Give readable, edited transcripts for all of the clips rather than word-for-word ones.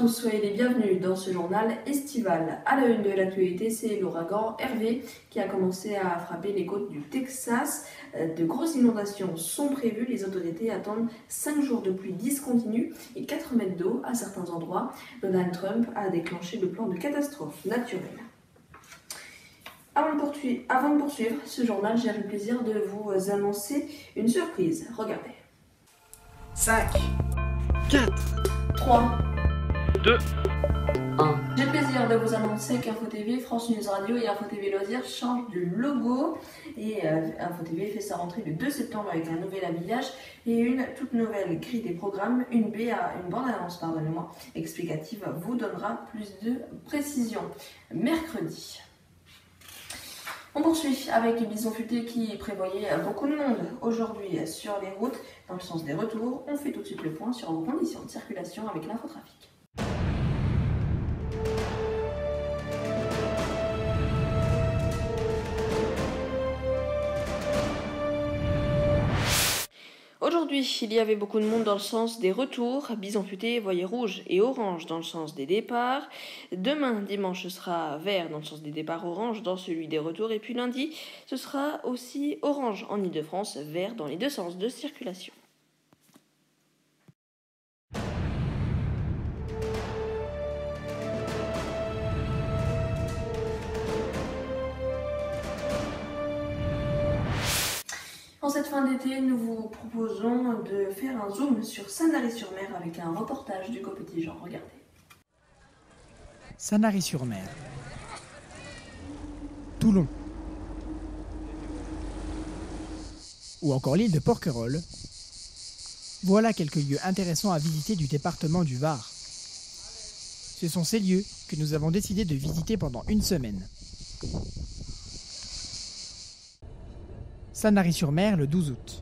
tous, soyez les bienvenus dans ce journal estival. À la une de l'actualité, c'est l'ouragan Hervé qui a commencé à frapper les côtes du Texas. De grosses inondations sont prévues. Les autorités attendent 5 jours de pluie discontinue et 4 mètres d'eau à certains endroits. Donald Trump a déclenché le plan de catastrophe naturelle. Avant de poursuivre ce journal, j'ai le plaisir de vous annoncer une surprise. Regardez. 5, 4, 3, 2, 1. J'ai le plaisir de vous annoncer qu'Info TV, France News Radio et Info TV Loisirs changent de logo. Et Info TV fait sa rentrée le 2 septembre avec un nouvel habillage et une toute nouvelle grille des programmes. Une bande-annonce, explicative vous donnera plus de précision. Mercredi. On poursuit avec Bison Futé qui prévoyait beaucoup de monde aujourd'hui sur les routes. Dans le sens des retours, on fait tout de suite le point sur vos conditions de circulation avec l'infotrafic. Aujourd'hui, il y avait beaucoup de monde dans le sens des retours. Bison Futé voyait rouge et orange dans le sens des départs. Demain, dimanche, ce sera vert dans le sens des départs, orange dans celui des retours. Et puis lundi, ce sera aussi orange en Ile-de-France, vert dans les deux sens de circulation. En cette fin d'été, nous vous proposons de faire un zoom sur Sanary-sur-Mer avec un reportage d'Hugo Petitjean. Regardez. Sanary-sur-Mer, Toulon, ou encore l'île de Porquerolles. Voilà quelques lieux intéressants à visiter du département du Var. Ce sont ces lieux que nous avons décidé de visiter pendant une semaine. Sanary-sur-Mer le 12 août.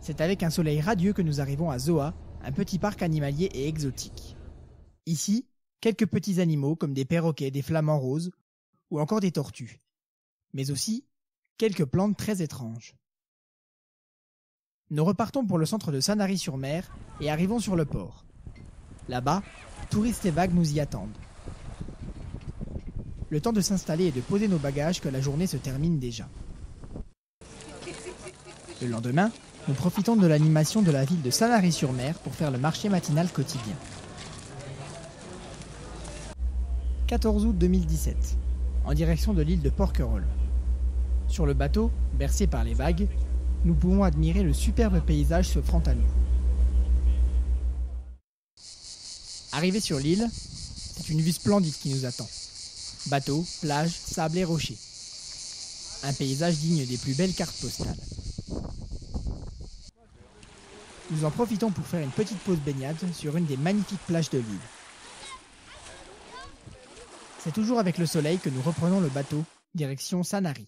C'est avec un soleil radieux que nous arrivons à Zoa, un petit parc animalier et exotique. Ici, quelques petits animaux comme des perroquets, des flamants roses ou encore des tortues. Mais aussi quelques plantes très étranges. Nous repartons pour le centre de Sanary-sur-Mer et arrivons sur le port. Là-bas, touristes et vagues nous y attendent. Le temps de s'installer et de poser nos bagages que la journée se termine déjà. Le lendemain, nous profitons de l'animation de la ville de Sanary-sur-Mer pour faire le marché matinal quotidien. 14 août 2017, en direction de l'île de Porquerolles. Sur le bateau, bercé par les vagues, nous pouvons admirer le superbe paysage s'offrant à nous. Arrivé sur l'île, c'est une vue splendide qui nous attend. Bateaux, plages, sable et rochers. Un paysage digne des plus belles cartes postales. Nous en profitons pour faire une petite pause baignade sur une des magnifiques plages de l'île. C'est toujours avec le soleil que nous reprenons le bateau, direction Sanary.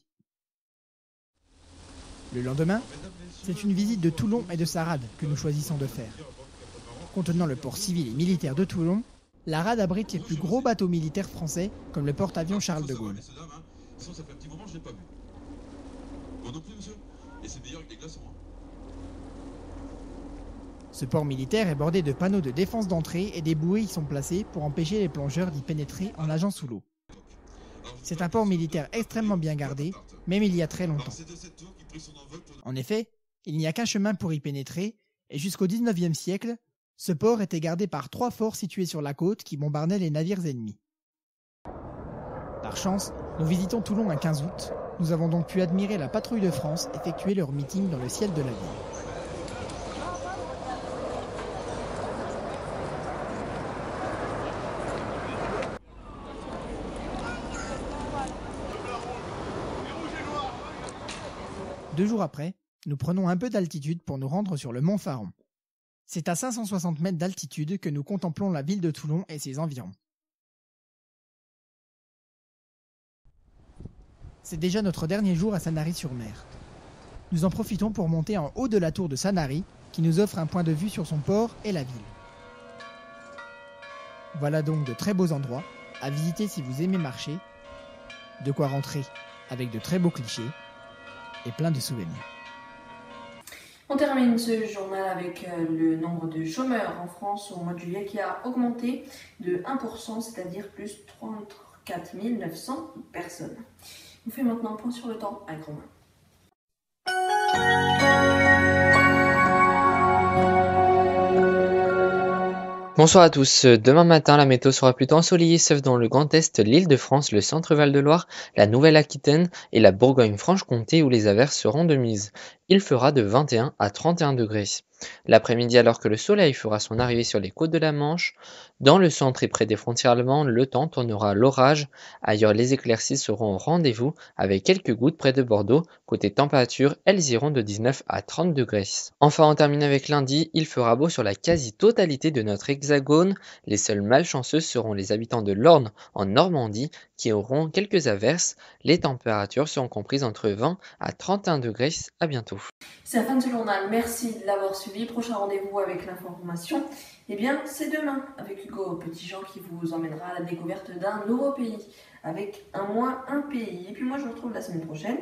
Le lendemain, c'est une visite de Toulon et de sa rade que nous choisissons de faire. Contenant le port civil et militaire de Toulon, la rade abrite les plus gros bateaux militaires français comme le porte-avions Charles de Gaulle. Ce port militaire est bordé de panneaux de défense d'entrée et des bouées y sont placées pour empêcher les plongeurs d'y pénétrer en nageant sous l'eau. C'est un port militaire extrêmement bien gardé, même il y a très longtemps. En effet, il n'y a qu'un chemin pour y pénétrer, et jusqu'au XIXe siècle, ce port était gardé par 3 forts situés sur la côte qui bombardaient les navires ennemis. Par chance, nous visitons Toulon un 15 août. Nous avons donc pu admirer la patrouille de France effectuer leur meeting dans le ciel de la ville. Deux jours après, nous prenons un peu d'altitude pour nous rendre sur le mont Faron. C'est à 560 mètres d'altitude que nous contemplons la ville de Toulon et ses environs. C'est déjà notre dernier jour à Sanary-sur-Mer. Nous en profitons pour monter en haut de la tour de Sanary, qui nous offre un point de vue sur son port et la ville. Voilà donc de très beaux endroits à visiter si vous aimez marcher, de quoi rentrer avec de très beaux clichés et plein de souvenirs. On termine ce journal avec le nombre de chômeurs en France au mois de juillet qui a augmenté de 1%, c'est-à-dire plus 34 900 personnes. On fait maintenant un point sur le temps avec Romain. Bonsoir à tous. Demain matin, la météo sera plutôt ensoleillée, sauf dans le Grand Est, l'Île-de-France, le centre Val-de-Loire, la Nouvelle-Aquitaine et la Bourgogne-Franche-Comté où les averses seront de mise. Il fera de 21 à 31 degrés. L'après-midi, alors que le soleil fera son arrivée sur les côtes de la Manche, dans le centre et près des frontières allemandes, le temps tournera à l'orage. Ailleurs, les éclaircies seront au rendez-vous avec quelques gouttes près de Bordeaux. Côté température, elles iront de 19 à 30 degrés. Enfin, on termine avec lundi. Il fera beau sur la quasi-totalité de notre hexagone. Les seuls malchanceux seront les habitants de l'Orne en Normandie qui auront quelques averses. Les températures seront comprises entre 20 à 31 degrés. À bientôt. C'est la fin de ce journal. Merci de l'avoir suivi. Prochain rendez-vous avec l'information, c'est demain avec Hugo Petitjean qui vous emmènera à la découverte d'un nouveau pays avec un pays. Et puis moi, je vous retrouve la semaine prochaine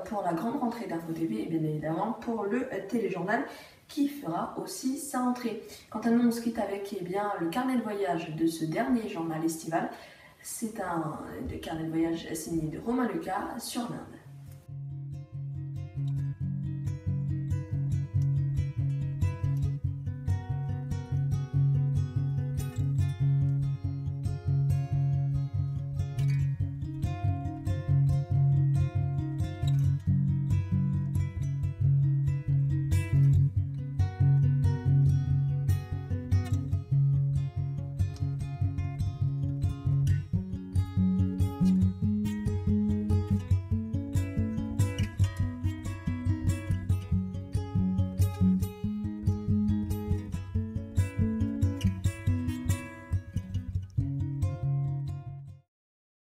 pour la grande rentrée d'Info TV et bien évidemment pour le téléjournal qui fera aussi sa rentrée. Quant à nous, on se quitte avec le carnet de voyage de ce dernier journal estival. C'est un carnet de voyage signé de Romain Lucas sur l'Inde.